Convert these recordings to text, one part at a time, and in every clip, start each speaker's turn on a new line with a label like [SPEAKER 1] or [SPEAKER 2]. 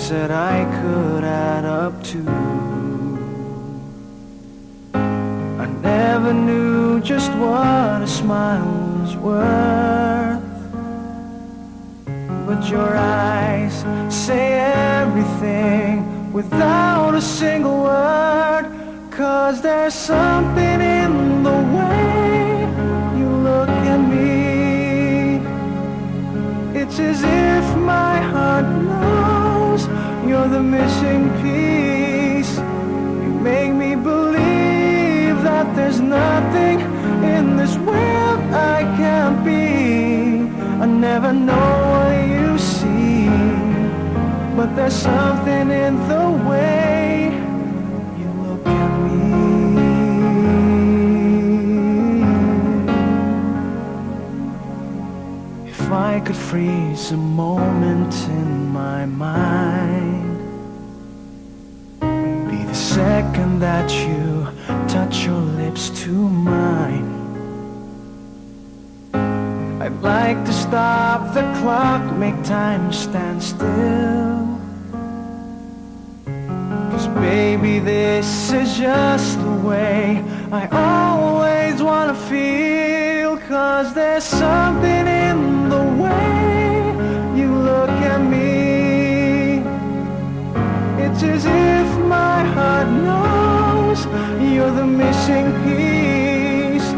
[SPEAKER 1] things that I could add up to. I never knew just what a smile was worth, but your eyes say everything without a single word. 'Cause there's something in the way you look at me. It's as if my heart knows you're the missing piece. You make me believe that there's nothing in this world I can't be. I never know what you see, but there's something in the way you look at me. If I could freeze a moment in my mind, be the second that you touch your lips to mine. I'd like to stop the clock, make time stand still. 'Cause baby, this is just the way I always wanna feel. 'Cause there's something in the way you look at me. It's as if my heart knows you're the missing piece.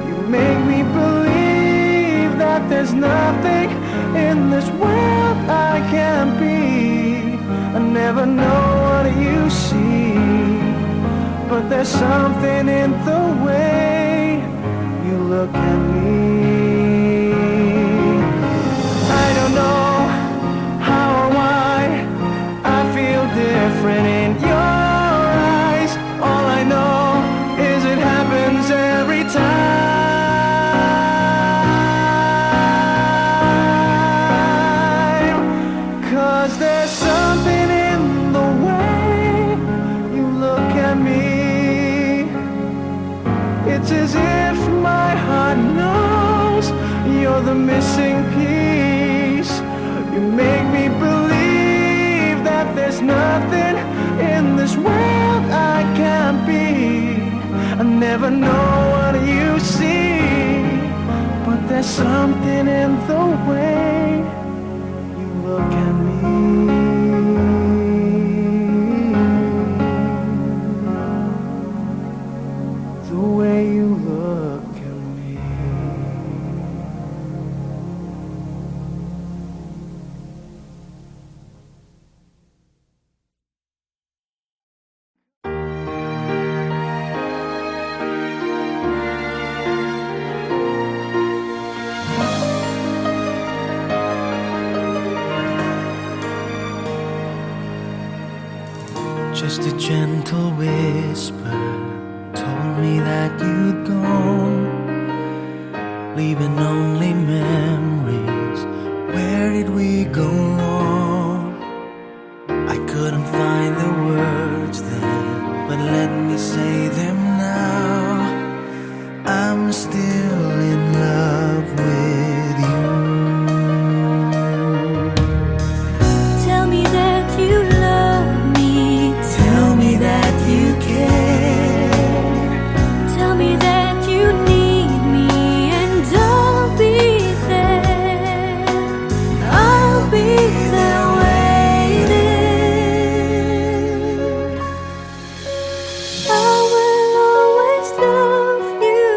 [SPEAKER 1] You make me believe that there's nothing in this world I can't be. I never know what you see, but there's something in the way you look at me. I don't know how or why I feel different in your eyes. All I know is it happens every time. 'Cause there's something in the way you look at me. It's as if my heart knows you're the missing piece. You make me believe that there's nothing in this world I can't be. I never know what you see, but there's something in the way you look at me. The way you look at me. Just a gentle whisper told me that you'd gone, leaving only memories. Where did we go wrong? I couldn't find the words then, but let me say them now. I'm still in love with you.
[SPEAKER 2] Tell me that you love me.
[SPEAKER 1] Tell me that you care.
[SPEAKER 2] Tell me that you need me, and I'll be there. I'll be there waiting. I will always love you.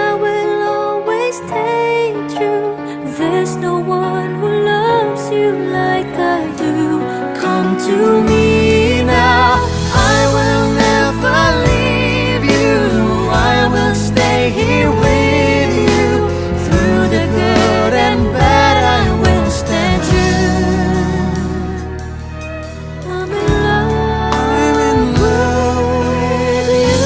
[SPEAKER 2] I will always stay true. There's no one who loves you like I do. Come to me now. I will never leave you. I will stay here with you. Through the good and bad, I will stand true. I'm in love with you.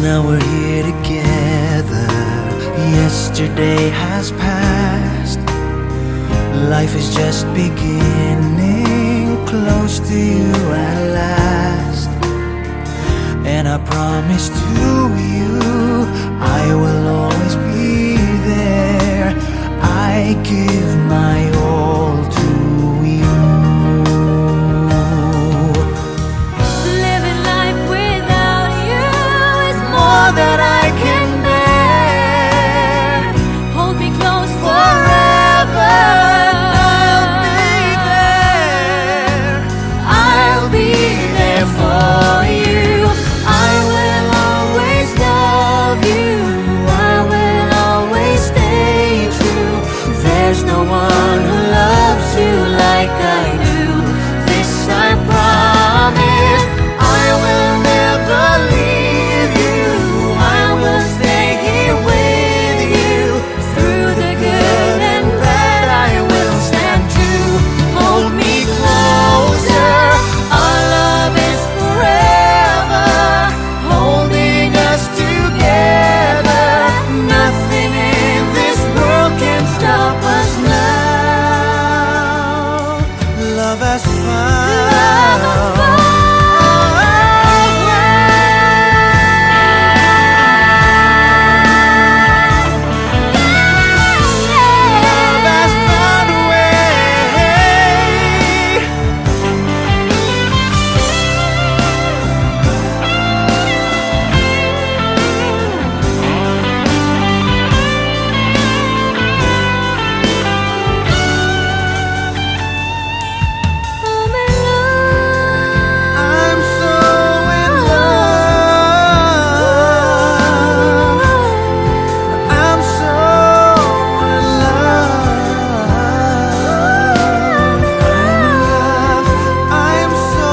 [SPEAKER 1] Now we're here together. Yesterday has passed. Life is just beginning, close to you at last. And I promise to you I will always be there. I give my all to you.
[SPEAKER 2] Living life without you is more than I can bear. Hold me close forever. I'll be there for you. I will always love you. I will always stay true. There's no one who loves you like I do. This I promise. I will never leave you. I will stay here with you. Through the good and bad, I will stand true. Hold me closer. Our love is forever, holding us together. Nothing in this world can stop us now.
[SPEAKER 1] Love has
[SPEAKER 2] Love us
[SPEAKER 1] found Love has found a way.
[SPEAKER 2] I'm in love.
[SPEAKER 1] I'm so in love. I'm so in love. I'm so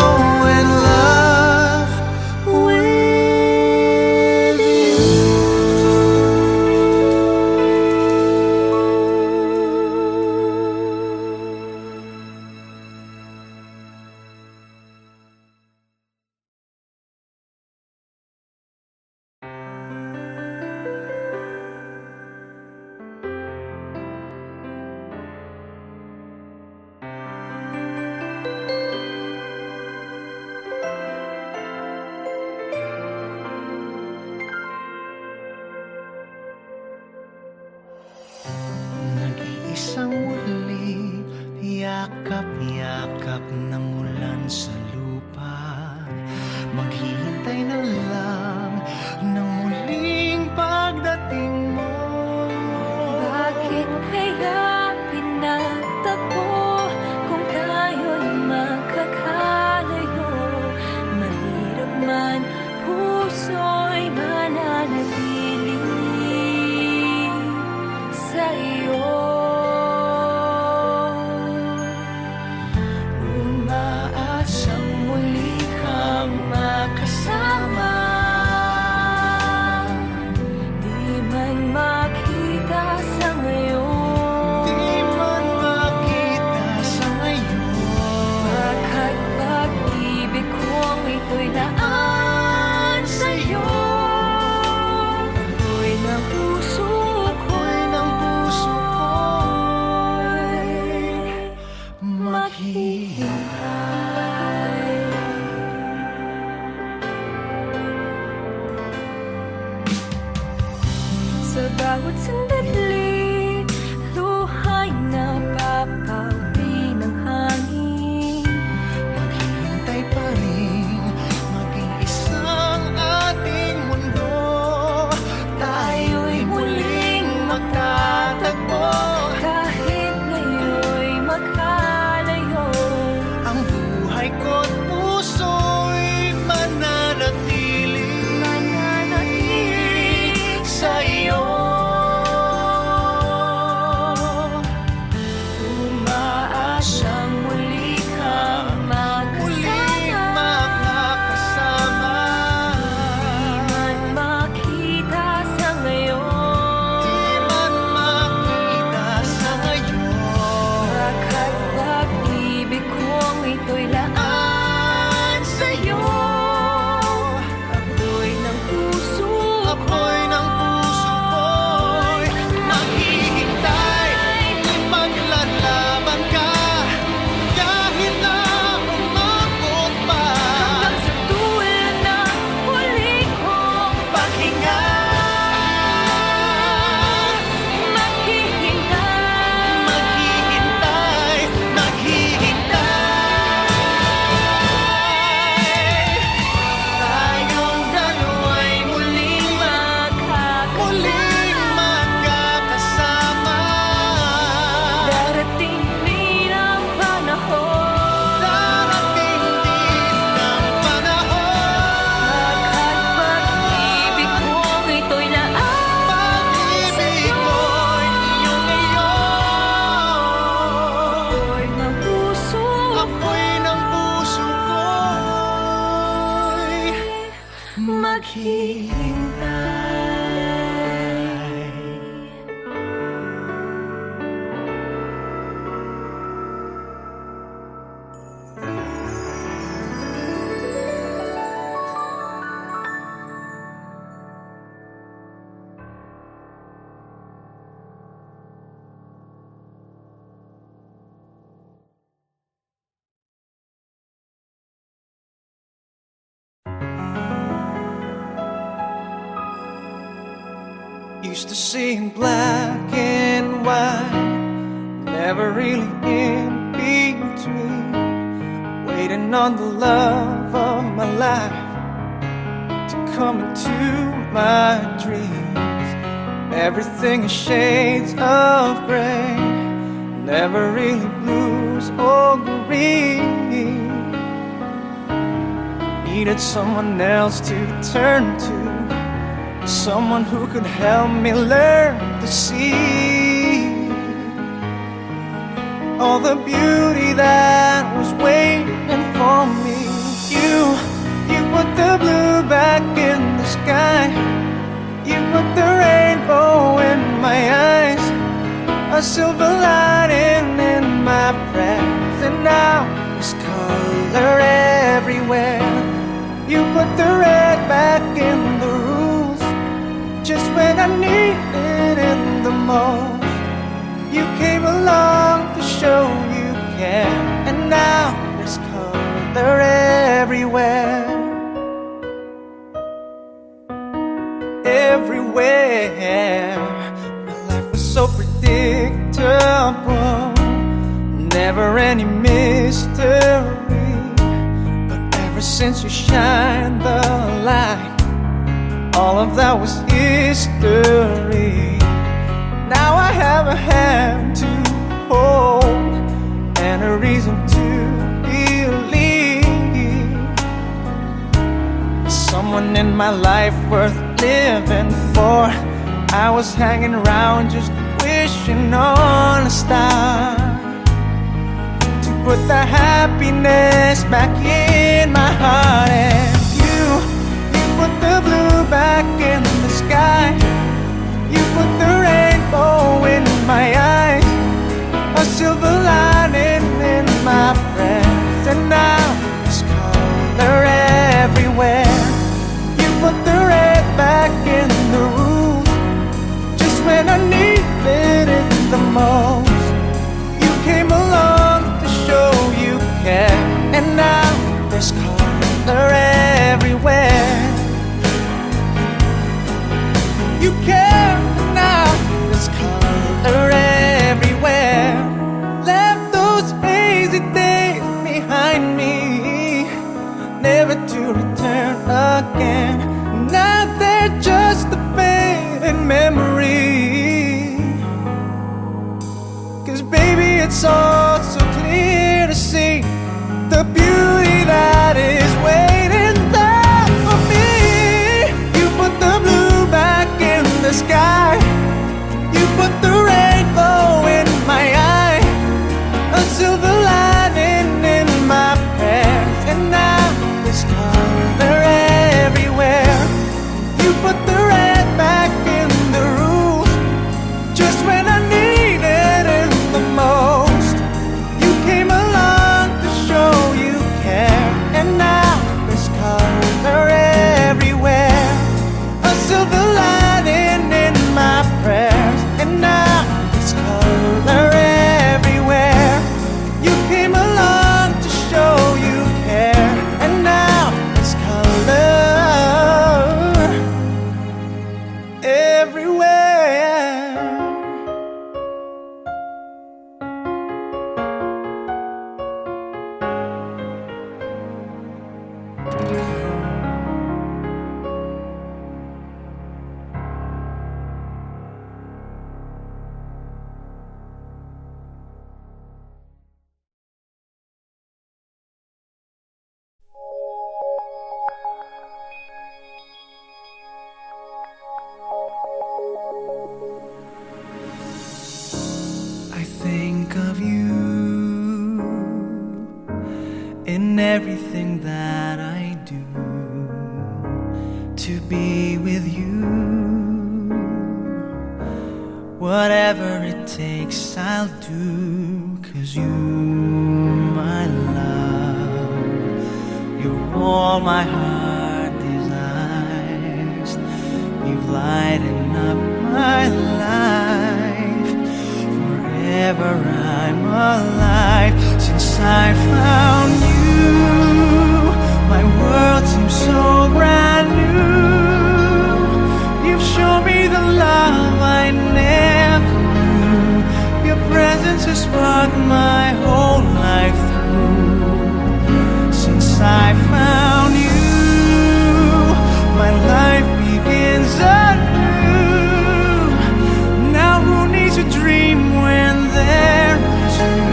[SPEAKER 1] in love
[SPEAKER 2] with
[SPEAKER 1] Nag-iisang muli, yakap-yakap ng ulan sa lupa. Maghihintay na lang ng muling pagdating mo.
[SPEAKER 2] bakit kaya pinagtagpo kung tayo'y magkakalayo? Mahirap man, puso'y mananatili sa iyo.
[SPEAKER 1] Umaasang muli kang makasama.
[SPEAKER 2] Di man makita sa ngayon,
[SPEAKER 1] Di man makita sa ngayon.
[SPEAKER 2] baka't pag-ibig kong ito'y daan sa'yo. Tuloy ng puso ko'y maghihintay. Sa bawat sandali, luha'y napapauwi ng hangin.
[SPEAKER 1] Maghihintay pa rin, maging isang ating mundo. Tayo'y muling magtatagpo.
[SPEAKER 2] Kahit ngayon'y magkalayo,
[SPEAKER 1] Ang buhay ko't puso'y mananatili
[SPEAKER 2] mananatili
[SPEAKER 1] sa iyo. maghihintay. Used to see in black and white, never really in between. Waiting on the love of my life to come into my dreams. Everything is shades of gray, never really blues or green. Needed someone else to turn to, someone who could help me learn to see all the beauty that was waiting for me. You put the blue back in the sky, you put the rainbow in my eyes, a silver lining in my breath, and now there's color everywhere. You put the red back in the rules, just when I needed it the most. You came along to show you care, and now there's color everywhere. Everywhere. My life was so predictable, never any mystery. But ever since you shined the light, all of that was history. Now I have a hand to hold and a reason to believe. Someone in my life worth living for. I was hanging around just wishing on a star to put the happiness back in my heart. And you put the blue back in the sky, you put the rainbow in my eyes, a silver lining in my breath, and now there's color everywhere. You put the red back in the room, just when I needed it the most. You came along to show you care, and now there's color everywhere. be with you. Whatever it takes, I'll do, 'cause you, my love, you're all my heart desires. You've lightened up my life. Forever I'm alive. Since I found you, my world seems so brand new. You've shown me the love I never knew. Your presence has sparked my whole life through. Since I found you, my life begins anew. Now who needs a dream when there is you?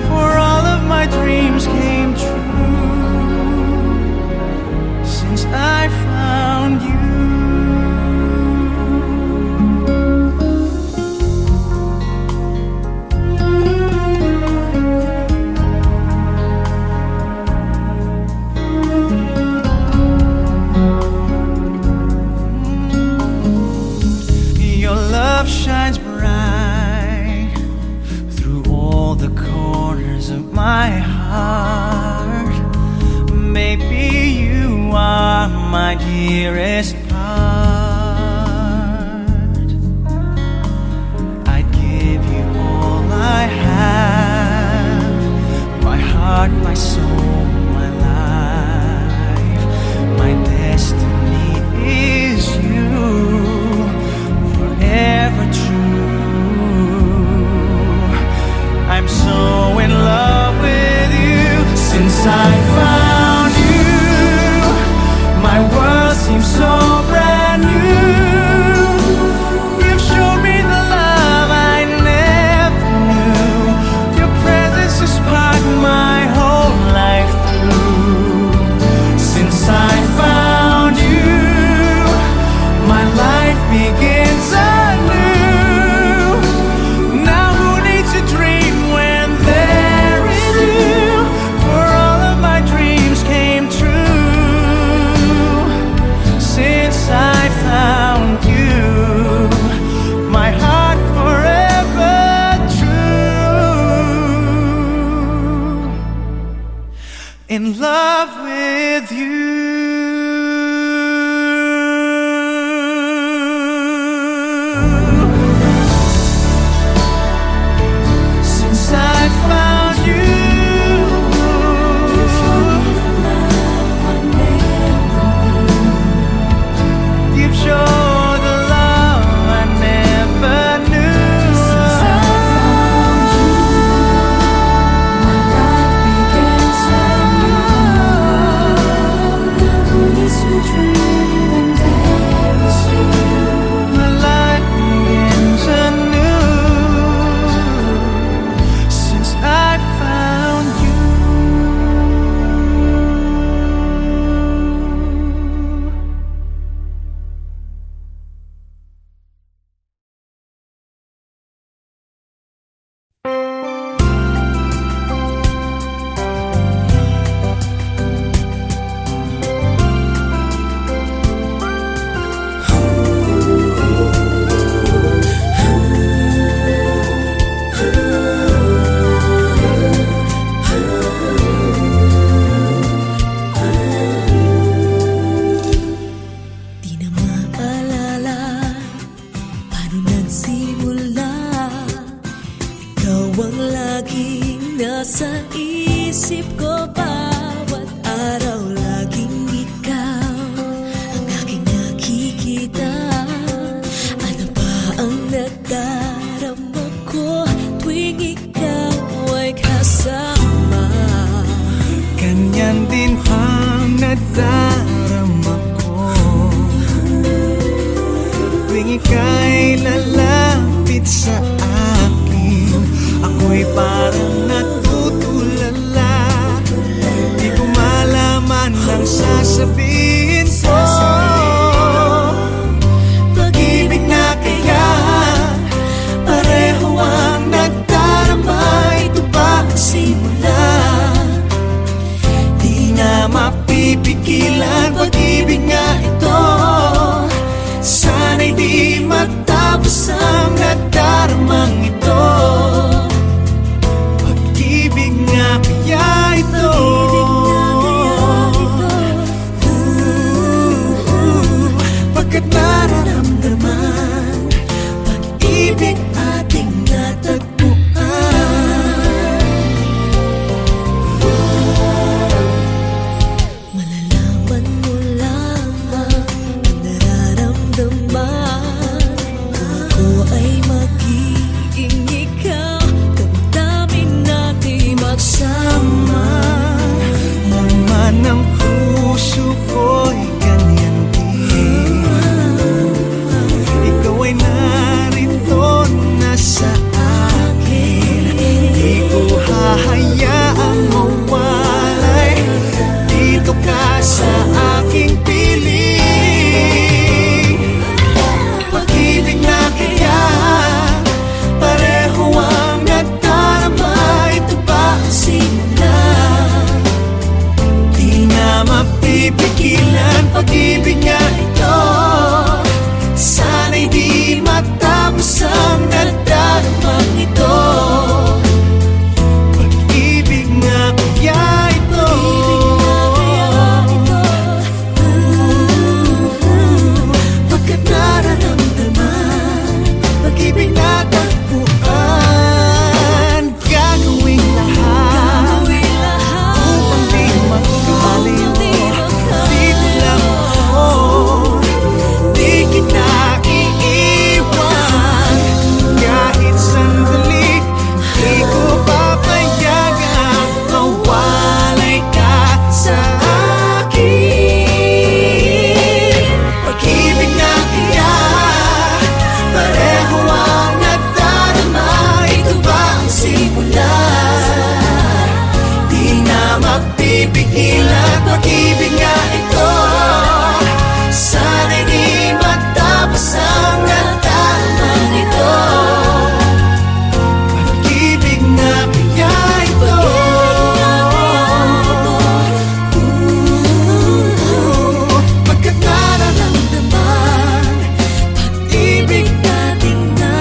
[SPEAKER 1] For all of my dreams came true since I found you. Your love shines bright through all the corners of my heart. Maybe you are my dearest part. I'd give you all I have, my heart, my soul, my life. My destiny is you, forever true. I'm so in love with you. Since I found you, my world seems so brand new. You've shown me the love I never knew. Your presence has sparked my whole life through. Since I found you, my life begins anew. Now who needs a dream when there is you? For all of my dreams came true since I found you. My heart forever true. In love with you. Since I found you, you've shown the love I never knew. Since I found you, my life begins anew. Who needs to dream when there is you? My life begins anew since I found you. Di na maalala paano nagsimula. Ikaw ang laging nasa isip ko. Bawat araw laging ikaw ang aking nakikita. Ano ba ang nadarama ko tuwing ikaw ay kasama? Ganyan din ang nadarama ko tuwing ika'y lalapit sa akin. Ako'y parang natutulala. Di ko malaman ang sasabihin ko. Pag-ibig na kaya pareho ang nagdarama. Ito ba ang simula? Di na mapipigilan pag-ibig nga ito. Pagkat nararamdaman pag-ibig ating natagpuan. Malalaman mo lamang ang nararamdaman kung ako ay magiging ikaw. Damdamin natin magsama. Laman ng puso ko'y ganyan din. Ikaw ay narito na sa akin. Di ko hahayaang mawalay. Dito ka sa aking piling. Pag-ibig na kaya pareho ang nadarama. Ito ba ang simula? Di na mapipigilan pag-ibig nga ito. Sana'y di matapos ang nadarama ito. Pag-ibig nga kaya ito. Pagkat nararamdaman pag-ibig na tagpuan. Gagawing lahat upang di magkalayo. Dito lang ako, di kita iiwan. Kahit sandali, di ko papayagang mawalay ka sa akin. Pag-ibig na kaya pareho ang nadarama. Ito ba ang simula? Di na mapipigilan pag-ibig nga ito. Sana'y di matapos ang nadarama ito. Pag-ibig na kaya ito. Pagkat nararamdaman pag-ibig natin na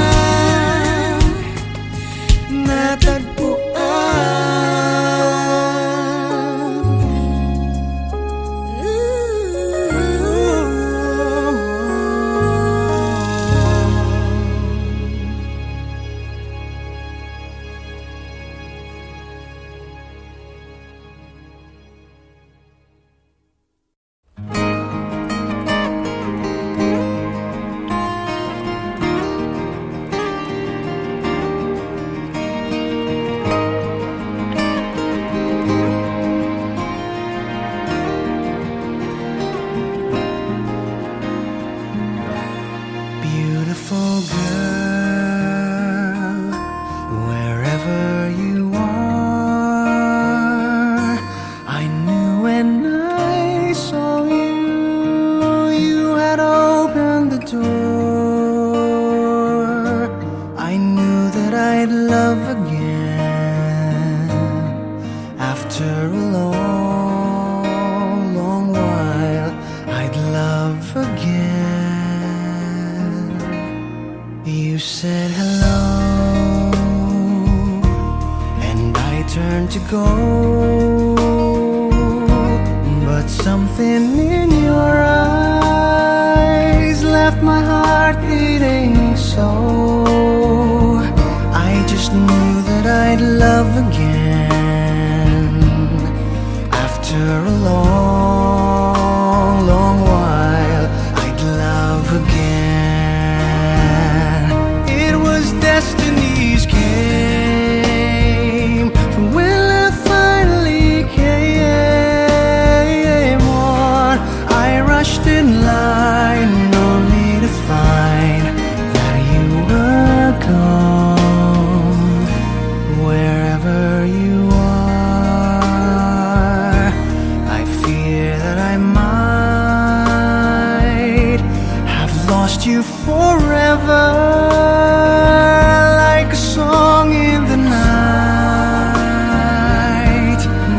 [SPEAKER 1] beautiful girl, wherever you are, I knew when I saw you, you had opened the door. I knew that I'd love again after a long, long while. I'd love again. You said hello, and I turned to go, but something in your eyes left my heart beating so. I just knew that I'd love again after a long, long while. I'd love again. It was destiny's game for when love finally came on. I rushed in line only to find that you were gone. Wherever you are, I fear that I might have lost you forever, like a song in the night.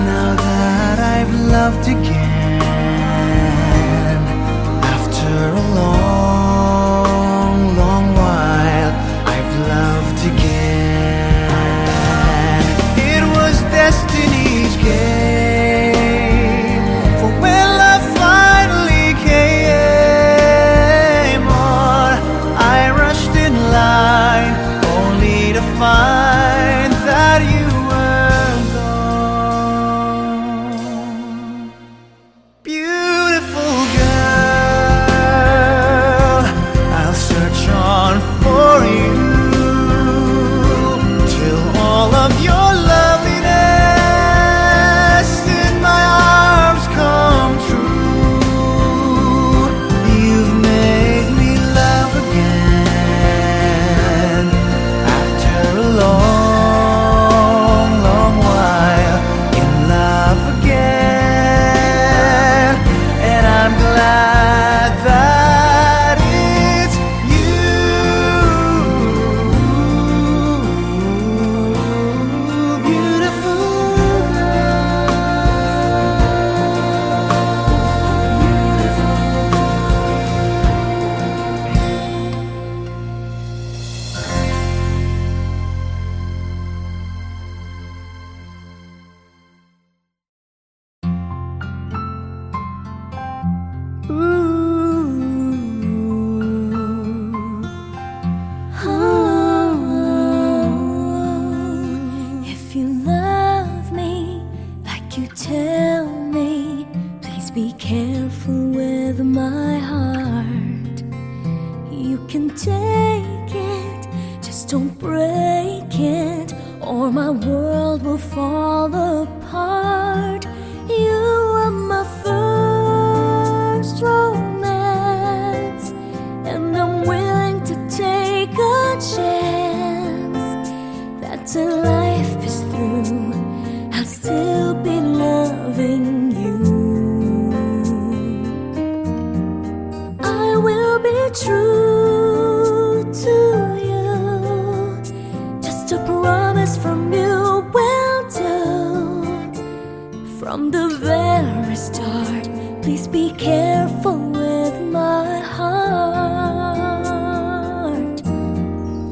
[SPEAKER 1] Now that I've loved again after a long, long while, I've loved again. It was destiny's game for when love finally came
[SPEAKER 2] can take it, just don't break it, or my world will fall apart. You are my first romance, and I'm willing to take a chance that till life is through, I'll still be loving you. I will be true to you, just a promise from you will do. From the very start, please be careful with my heart.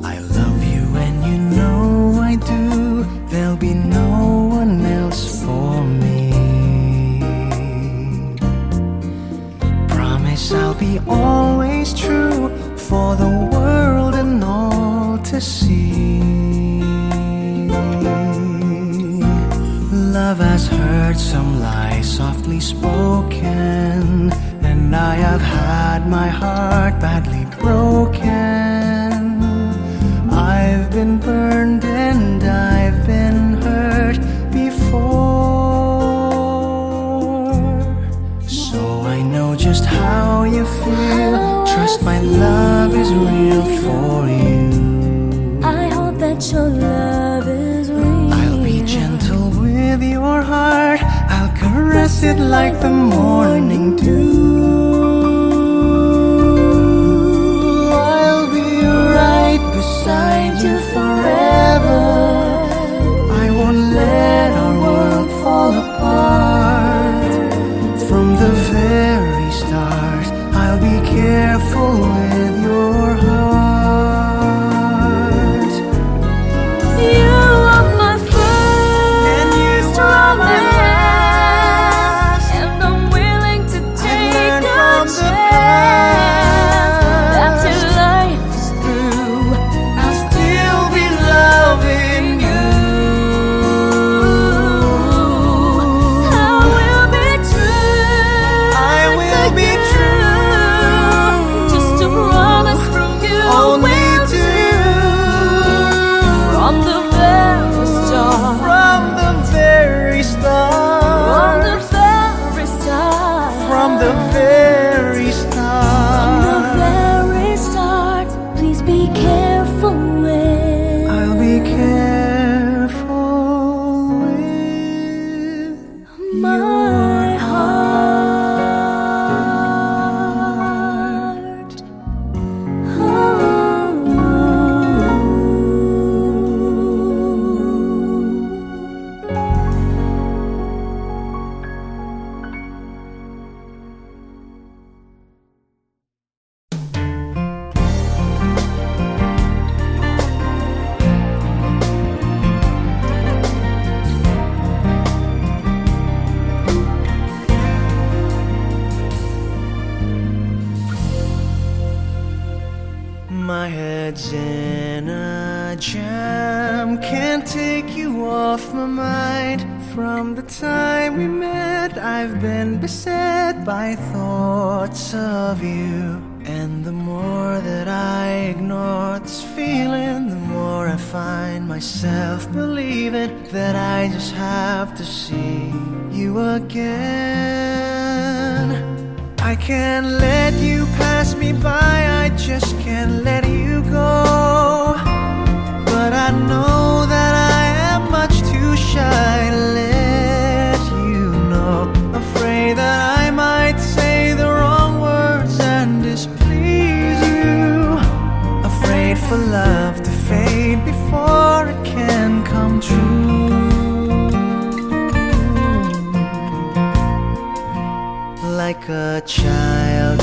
[SPEAKER 1] I love you and you know I do. There'll be no one else for me. Promise I'll be always true for the world and all to see. Love has heard some lies softly spoken, and I have had my heart badly broken. I've been burned and I've been hurt before, so I know just how you feel. Trust my love is real for you.
[SPEAKER 2] I hope that your love is real.
[SPEAKER 1] I'll be gentle with your heart. I'll caress it like the morning dew. I'll be right beside you forever. I won't let our world fall apart. From the very start, I'll be careful with your heart.
[SPEAKER 2] You are my first romance, and I'm willing to take a chance that till life is through,
[SPEAKER 1] I'll still be loving you.
[SPEAKER 2] I will be true.
[SPEAKER 1] I will be true.
[SPEAKER 2] Just a promise from you
[SPEAKER 1] Only
[SPEAKER 2] will
[SPEAKER 1] to
[SPEAKER 2] from the very start.
[SPEAKER 1] from the very
[SPEAKER 2] From
[SPEAKER 1] start.
[SPEAKER 2] the very start.
[SPEAKER 1] From the very
[SPEAKER 2] From the
[SPEAKER 1] start.
[SPEAKER 2] very start. Please be careful with
[SPEAKER 1] I'll be careful with
[SPEAKER 2] my
[SPEAKER 1] heart.
[SPEAKER 2] heart.
[SPEAKER 1] My head's in a jam, can't take you off my mind. From the time we met, I've been beset by thoughts of you. And the more that I ignore this feeling, the more I find myself believing that I just have to see you again. I can't let you pass me by, I just can't let you go. But I know that I am much too shy to let you know. Afraid that I might say the wrong words and displease you. Afraid for love to fade before it can come true. Like a child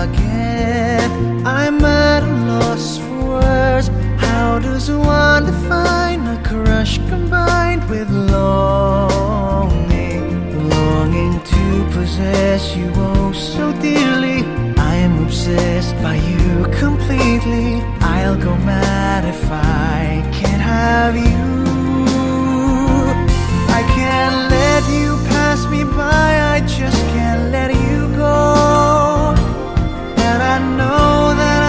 [SPEAKER 1] again, I'm at a loss for words. How does one define a crush combined with longing? Longing to possess you oh so dearly. I am obsessed by you completely. I'll go mad if I can't have you. I can't let you pass me by, I just can't let you go. And I know that I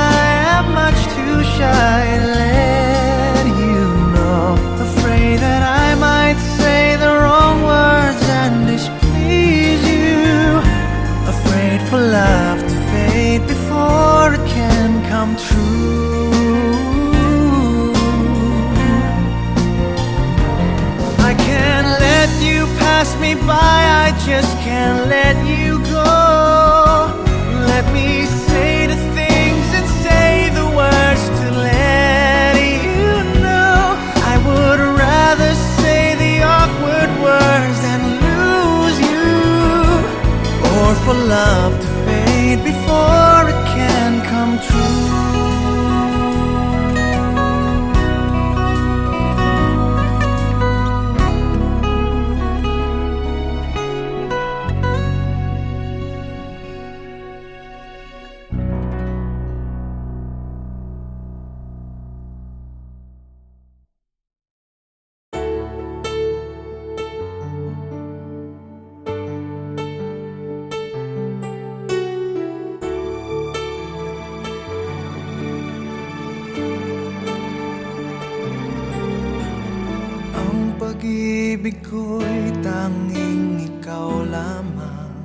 [SPEAKER 1] Pag-ibig ko'y tanging ikaw lamang.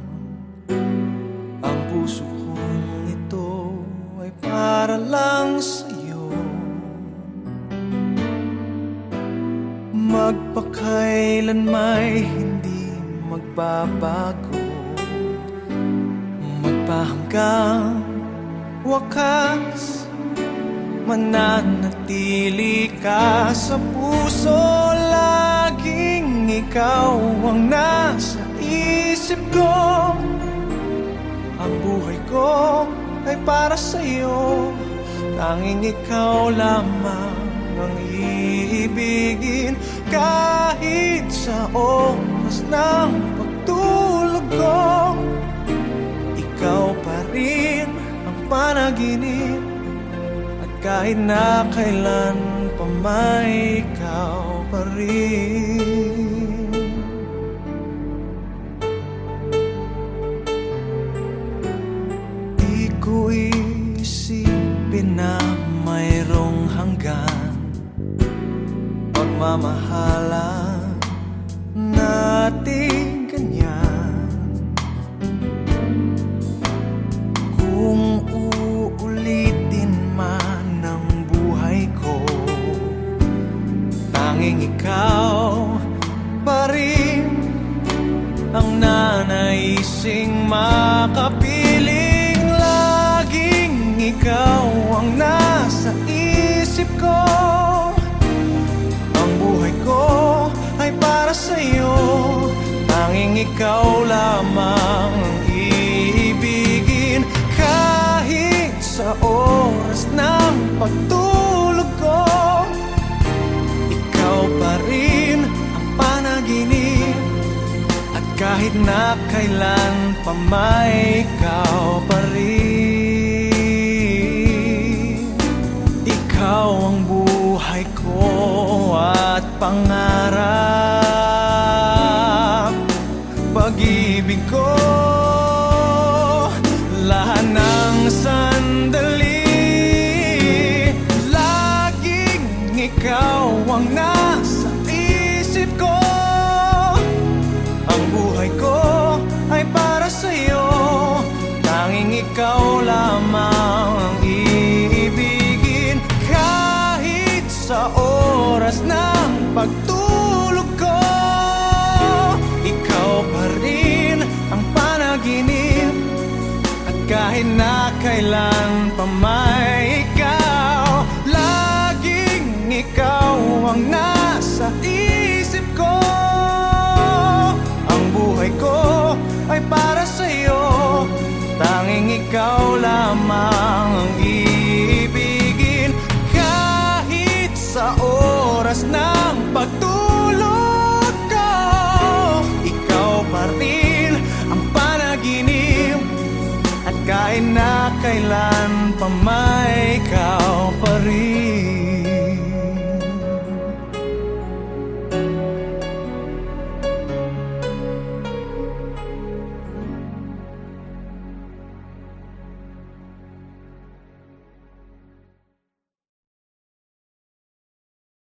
[SPEAKER 1] Ang puso kong ito ay para lang sa'yo. Magpakailan may hindi magbabago, magpahanggang wakas, mananatili ka sa puso. Laging ikaw ang nasa isip ko. Ang buhay ko ay para sa'yo. Tanging ikaw lamang ang iibigin. Kahit sa oras ng pagtulog ko, ikaw pa rin ang panaginip. At kahit na kailan pa may ikaw pa rin. Di ko isipin na mayroong hanggan pagmamahalan natin ganyan. Kung uulitin man ang buhay ko, tanging ikaw pa rin ang nanaising makapiling. Laging ikaw ang nasa isip ko. Ang buhay ko ay para sa'yo. Tanging ikaw lamang ang iibigin. Kahit sa oras ng pagtulog ko, ikaw pa rin ang panaginip. At kahit na kailan pa may ikaw pa rin. Ikaw ang buhay ko at pangarap. Pag-ibig ko, lahat ng sandali. Laging ikaw ang nasa isip ko. Ang buhay ko ay para sa'yo. Tanging ikaw lamang ang iibigin. Kahit sa oras ng pagtulog ko, ikaw pa rin ang panaginip. At kahit na kailan pa may ikaw, laging ikaw ang nasa isip ko. Ang buhay ko ay para sa'yo. Tanging ikaw lamang